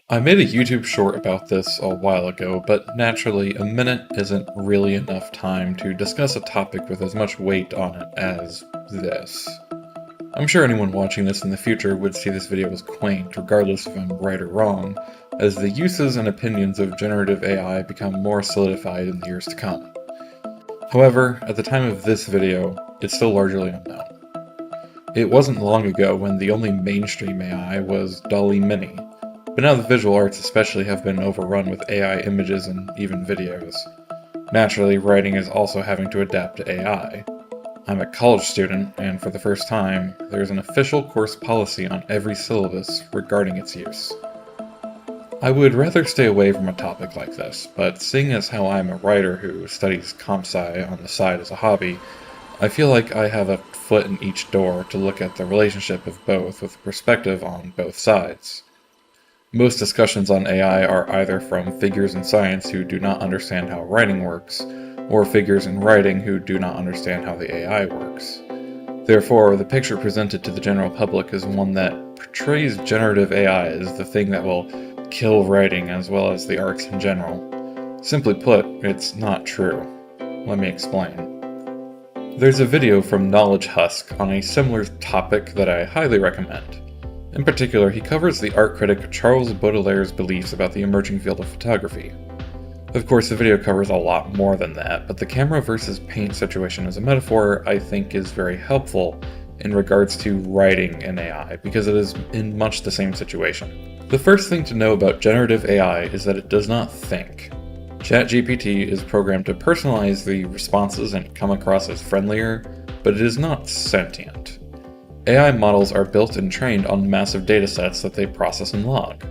I made a YouTube short about this a while ago, but naturally, a minute isn't really enough time to discuss a topic with as much weight on it as this. I'm sure anyone watching this in the future would see this video as quaint, regardless if I'm right or wrong, as the uses and opinions of generative AI become more solidified in the years to come. However, at the time of this video, it's still largely unknown. It wasn't long ago when the only mainstream AI was DALL-E Mini, but now the visual arts especially have been overrun with AI images and even videos. Naturally, writing is also having to adapt to AI. I'm a college student, and for the first time, there's an official course policy on every syllabus regarding its use. I would rather stay away from a topic like this, but seeing as how I'm a writer who studies comp sci on the side as a hobby, I feel like I have a foot in each door to look at the relationship of both with a perspective on both sides. Most discussions on AI are either from figures in science who do not understand how writing works, or figures in writing who do not understand how the AI works. Therefore, the picture presented to the general public is one that portrays generative AI as the thing that will kill writing as well as the arts in general. Simply put, it's not true. Let me explain. There's a video from Knowledge Husk on a similar topic that I highly recommend. In particular, he covers the art critic Charles Baudelaire's beliefs about the emerging field of photography. Of course, the video covers a lot more than that, but the camera versus paint situation as a metaphor I think is very helpful in regards to writing in AI, because it is in much the same situation. The first thing to know about generative AI is that it does not think. ChatGPT is programmed to personalize the responses and come across as friendlier, but it is not sentient. AI models are built and trained on massive datasets that they process and log.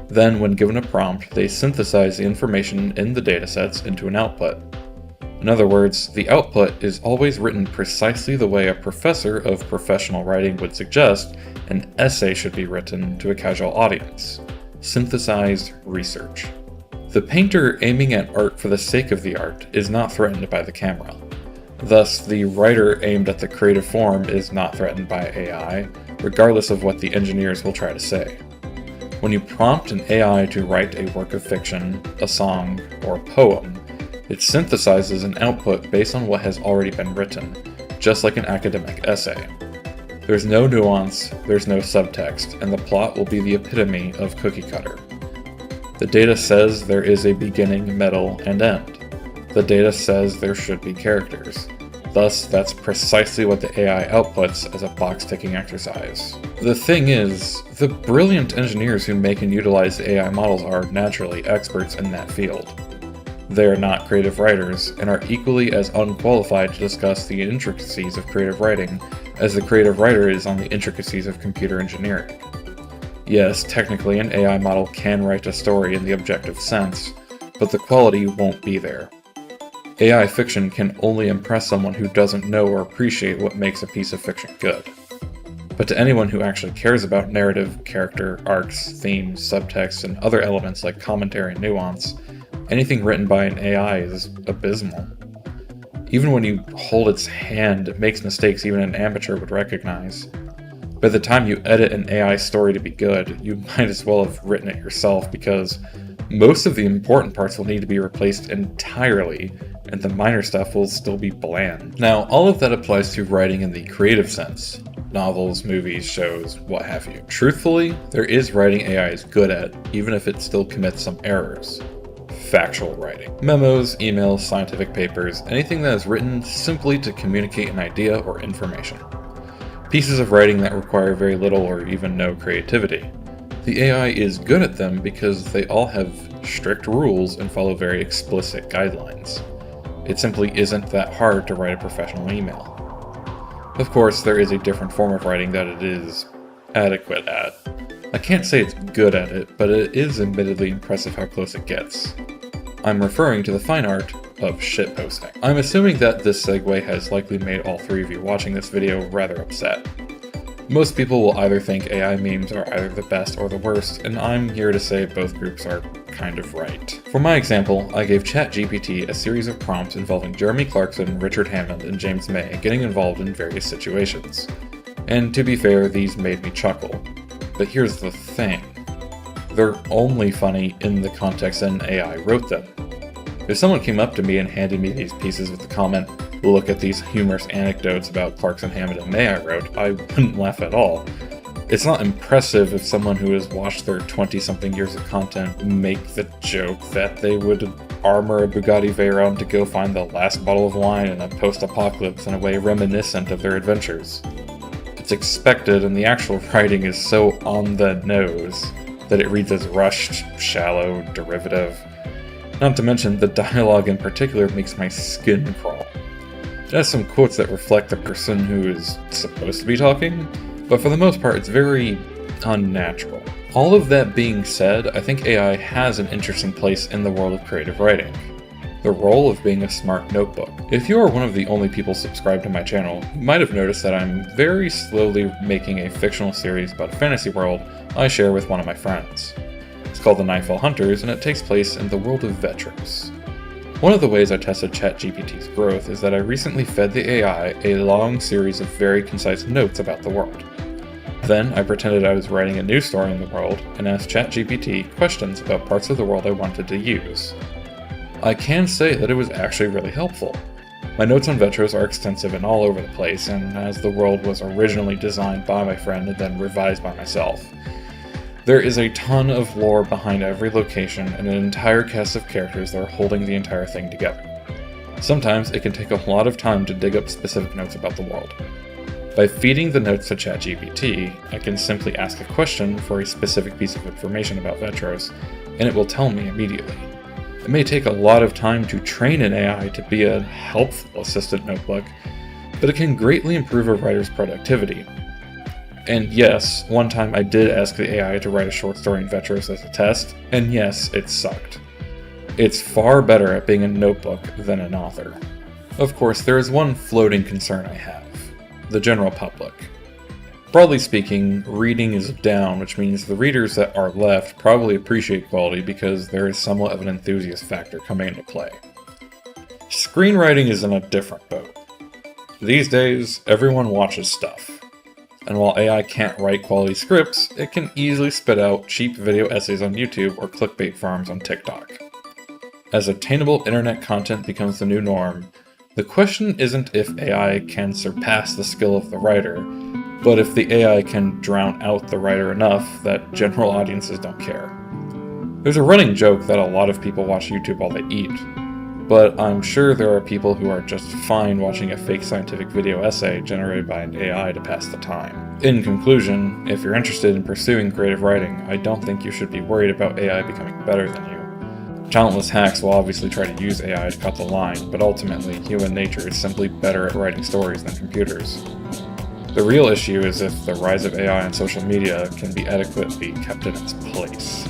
Then, when given a prompt, they synthesize the information in the datasets into an output. In other words, the output is always written precisely the way a professor of professional writing would suggest an essay should be written to a casual audience. Synthesized research. The painter aiming at art for the sake of the art is not threatened by the camera. Thus, the writer aimed at the creative form is not threatened by AI, regardless of what the engineers will try to say. When you prompt an AI to write a work of fiction, a song, or a poem, it synthesizes an output based on what has already been written, just like an academic essay. There's no nuance, there's no subtext, and the plot will be the epitome of cookie cutter. The data says there is a beginning, middle, and end. The data says there should be characters. Thus, that's precisely what the AI outputs as a box-ticking exercise. The thing is, the brilliant engineers who make and utilize the AI models are naturally experts in that field. They are not creative writers, and are equally as unqualified to discuss the intricacies of creative writing as the creative writer is on the intricacies of computer engineering. Yes, technically an AI model can write a story in the objective sense, but the quality won't be there. AI fiction can only impress someone who doesn't know or appreciate what makes a piece of fiction good. But to anyone who actually cares about narrative, character, arcs, themes, subtext, and other elements like commentary and nuance, anything written by an AI is abysmal. Even when you hold its hand, it makes mistakes even an amateur would recognize. By the time you edit an AI story to be good, you might as well have written it yourself, because most of the important parts will need to be replaced entirely, and the minor stuff will still be bland. Now, all of that applies to writing in the creative sense. Novels, movies, shows, what have you. Truthfully, there is writing AI is good at, even if it still commits some errors. Factual writing. Memos, emails, scientific papers, anything that is written simply to communicate an idea or information. Pieces of writing that require very little or even no creativity. The AI is good at them because they all have strict rules and follow very explicit guidelines. It simply isn't that hard to write a professional email. Of course, there is a different form of writing that it is adequate at. I can't say it's good at it, but it is admittedly impressive how close it gets. I'm referring to the fine art of shitposting. I'm assuming that this segue has likely made all three of you watching this video rather upset. Most people will either think AI memes are either the best or the worst, and I'm here to say both groups are kind of right. For my example, I gave ChatGPT a series of prompts involving Jeremy Clarkson, Richard Hammond, and James May getting involved in various situations. And to be fair, these made me chuckle. But here's the thing. They're only funny in the context an AI wrote them. If someone came up to me and handed me these pieces with the comment, "Look at these humorous anecdotes about Clarkson, Hammond, and May I wrote," I wouldn't laugh at all. It's not impressive if someone who has watched their 20-something years of content make the joke that they would armor a Bugatti Veyron to go find the last bottle of wine in a post-apocalypse in a way reminiscent of their adventures. It's expected, and the actual writing is so on the nose that it reads as rushed, shallow, derivative. Not to mention, the dialogue in particular makes my skin crawl. It has some quotes that reflect the person who is supposed to be talking, but for the most part, it's very unnatural. All of that being said, I think AI has an interesting place in the world of creative writing. The role of being a smart notebook. If you are one of the only people subscribed to my channel, you might have noticed that I'm very slowly making a fictional series about a fantasy world I share with one of my friends. It's called The Nightfall Hunters, and it takes place in the world of Vetros. One of the ways I tested ChatGPT's growth is that I recently fed the AI a long series of very concise notes about the world. Then I pretended I was writing a new story in the world and asked ChatGPT questions about parts of the world I wanted to use. I can say that it was actually really helpful. My notes on Vetros are extensive and all over the place, and as the world was originally designed by my friend and then revised by myself. There is a ton of lore behind every location and an entire cast of characters that are holding the entire thing together. Sometimes it can take a lot of time to dig up specific notes about the world. By feeding the notes to ChatGPT, I can simply ask a question for a specific piece of information about Vetros, and it will tell me immediately. It may take a lot of time to train an AI to be a helpful assistant notebook, but it can greatly improve a writer's productivity. And yes, one time I did ask the AI to write a short story in Vetros as a test, and yes, it sucked. It's far better at being a notebook than an author. Of course, there is one floating concern I have. The general public. Broadly speaking, reading is down, which means the readers that are left probably appreciate quality because there is somewhat of an enthusiast factor coming into play. Screenwriting is in a different boat. These days, everyone watches stuff. And while AI can't write quality scripts, it can easily spit out cheap video essays on YouTube or clickbait farms on TikTok. As attainable internet content becomes the new norm, the question isn't if AI can surpass the skill of the writer, but if the AI can drown out the writer enough that general audiences don't care. There's a running joke that a lot of people watch YouTube while they eat, but I'm sure there are people who are just fine watching a fake scientific video essay generated by an AI to pass the time. In conclusion, if you're interested in pursuing creative writing, I don't think you should be worried about AI becoming better than you. Talentless hacks will obviously try to use AI to cut the line, but ultimately, human nature is simply better at writing stories than computers. The real issue is if the rise of AI on social media can be adequately kept in its place.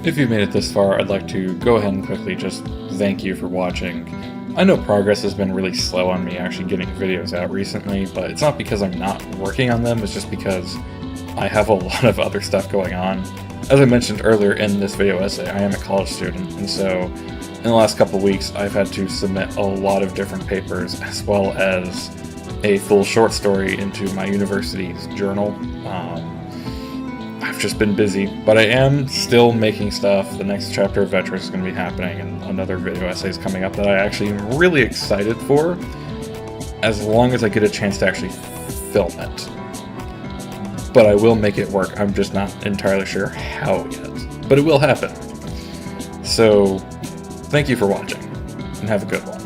If you've made it this far, I'd like to go ahead and quickly just thank you for watching. I know progress has been really slow on me actually getting videos out recently, but it's not because I'm not working on them, it's just because I have a lot of other stuff going on. As I mentioned earlier in this video essay, I am a college student, and so in the last couple weeks I've had to submit a lot of different papers as well as a full short story into my university's journal. I've just been busy, but I am still making stuff. The next chapter of Vetros is going to be happening, and another video essay is coming up that I actually am really excited for, as long as I get a chance to actually film it. But I will make it work. I'm just not entirely sure how yet. But it will happen. So, thank you for watching, and have a good one.